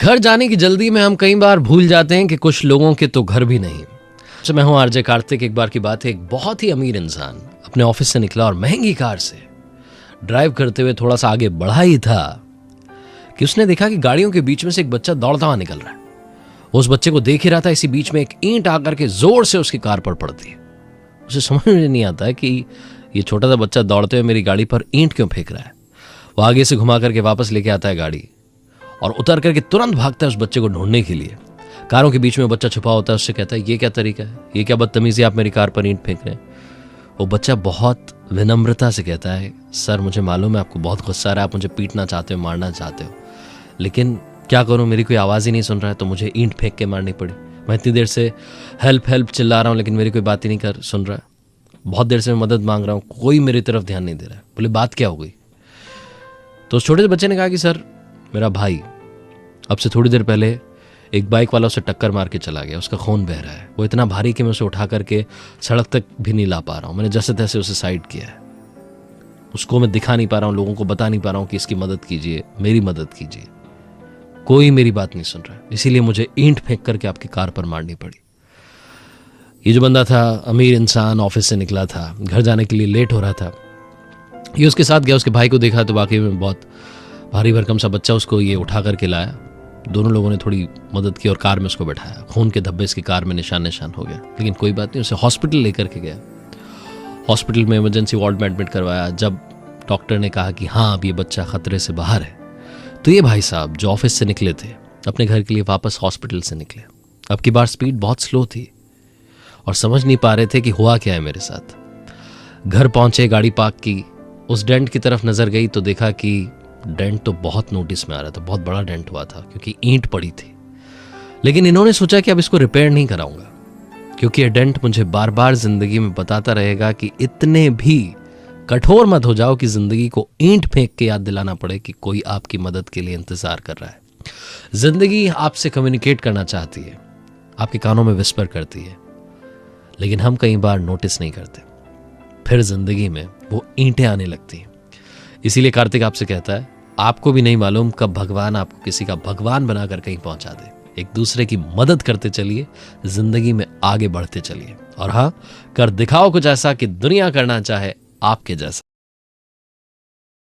घर जाने की जल्दी में हम कई बार भूल जाते हैं कि कुछ लोगों के तो घर भी नहीं। तो मैं हूं आरजे कार्तिक। एक बार की बात है, एक बहुत ही अमीर इंसान अपने ऑफिस से निकला और महंगी कार से ड्राइव करते हुए थोड़ा सा आगे बढ़ा ही था कि उसने देखा कि गाड़ियों के बीच में से एक बच्चा दौड़ता हुआ निकल रहा है। उस बच्चे को देख ही रहा था, इसी बीच में एक ईंट आकर के जोर से उसकी कार पर पड़ती है। उसे समझ में नहीं आता है कि ये छोटा सा बच्चा दौड़ते हुए मेरी गाड़ी पर ईंट क्यों फेंक रहा है। वो आगे से घुमा करके वापस लेके आता है गाड़ी और उतर करके तुरंत भागता है उस बच्चे को ढूंढने के लिए। कारों के बीच में बच्चा छुपा होता है, उससे कहता है ये क्या तरीका है, ये क्या बदतमीजी, आप मेरी कार पर ईंट फेंक रहे हैं। वो बच्चा बहुत विनम्रता से कहता है, सर मुझे मालूम है आपको बहुत गुस्सा आ रहा है, आप मुझे पीटना चाहते हो, मारना चाहते हो, लेकिन क्या करूं, मेरी कोई आवाज़ ही नहीं सुन रहा है तो मुझे ईंट फेंक के मारनी पड़ी। मैं इतनी देर से हेल्प हेल्प चिल्ला रहा हूं लेकिन मेरी कोई बात ही नहीं कर सुन रहा है। बहुत देर से मैं मदद मांग रहा हूं, कोई मेरी तरफ ध्यान नहीं दे रहा है। बोले बात क्या हो गई? तो उस छोटे से बच्चे ने कहा कि सर मेरा भाई अब से थोड़ी देर पहले एक बाइक वाला उसे टक्कर मार के चला गया, उसका खून बह रहा है, वो इतना भारी कि मैं उसे उठा करके सड़क तक भी नहीं ला पा रहा हूँ। मैंने जैसे तैसे उसे साइड किया है, उसको मैं दिखा नहीं पा रहा हूँ, लोगों को बता नहीं पा रहा हूँ कि इसकी मदद कीजिए, मेरी मदद कीजिए। कोई मेरी बात नहीं सुन रहा है, इसीलिए मुझे ईंट फेंक करके आपकी कार पर मारनी पड़ी। ये जो बंदा था, अमीर इंसान, ऑफिस से निकला था, घर जाने के लिए लेट हो रहा था। ये उसके साथ गया, उसके भाई को देखा तो वाकई में बहुत भारी भरकम सा बच्चा, उसको ये उठा करके लाया। दोनों लोगों ने थोड़ी मदद की और कार में उसको बैठाया। खून के धब्बे इसकी कार में निशान निशान हो गया, लेकिन कोई बात नहीं, उसे हॉस्पिटल लेकर के गया। हॉस्पिटल में इमरजेंसी वार्ड में एडमिट करवाया। जब डॉक्टर ने कहा कि हाँ अब ये बच्चा खतरे से बाहर है, तो ये भाई साहब जो ऑफिस से निकले थे अपने घर के लिए वापस हॉस्पिटल से निकले। अब की बार स्पीड बहुत स्लो थी और समझ नहीं पा रहे थे कि हुआ क्या है मेरे साथ। घर पहुंचे, गाड़ी पार्क की, उस डेंट की तरफ नजर गई तो देखा कि डेंट तो बहुत नोटिस में आ रहा था, बहुत बड़ा डेंट हुआ था क्योंकि ईंट पड़ी थी। लेकिन इन्होंने सोचा कि अब इसको रिपेयर नहीं कराऊंगा, क्योंकि ये डेंट मुझे बार बार जिंदगी में बताता रहेगा कि इतने भी कठोर मत हो जाओ कि जिंदगी को ईंट फेंक के याद दिलाना पड़े कि कोई आपकी मदद के लिए इंतजार कर रहा है। जिंदगी आपसे कम्युनिकेट करना चाहती है, आपके कानों में विस्पर करती है, लेकिन हम कई बार नोटिस नहीं करते, फिर जिंदगी में वो ईंटें आने लगती हैं। इसीलिए कार्तिक आपसे कहता है, आपको भी नहीं मालूम कब भगवान आपको किसी का भगवान बनाकर कहीं पहुंचा दे। एक दूसरे की मदद करते चलिए, जिंदगी में आगे बढ़ते चलिए, और हाँ, कर दिखाओ कुछ ऐसा कि दुनिया करना चाहे आपके जैसा।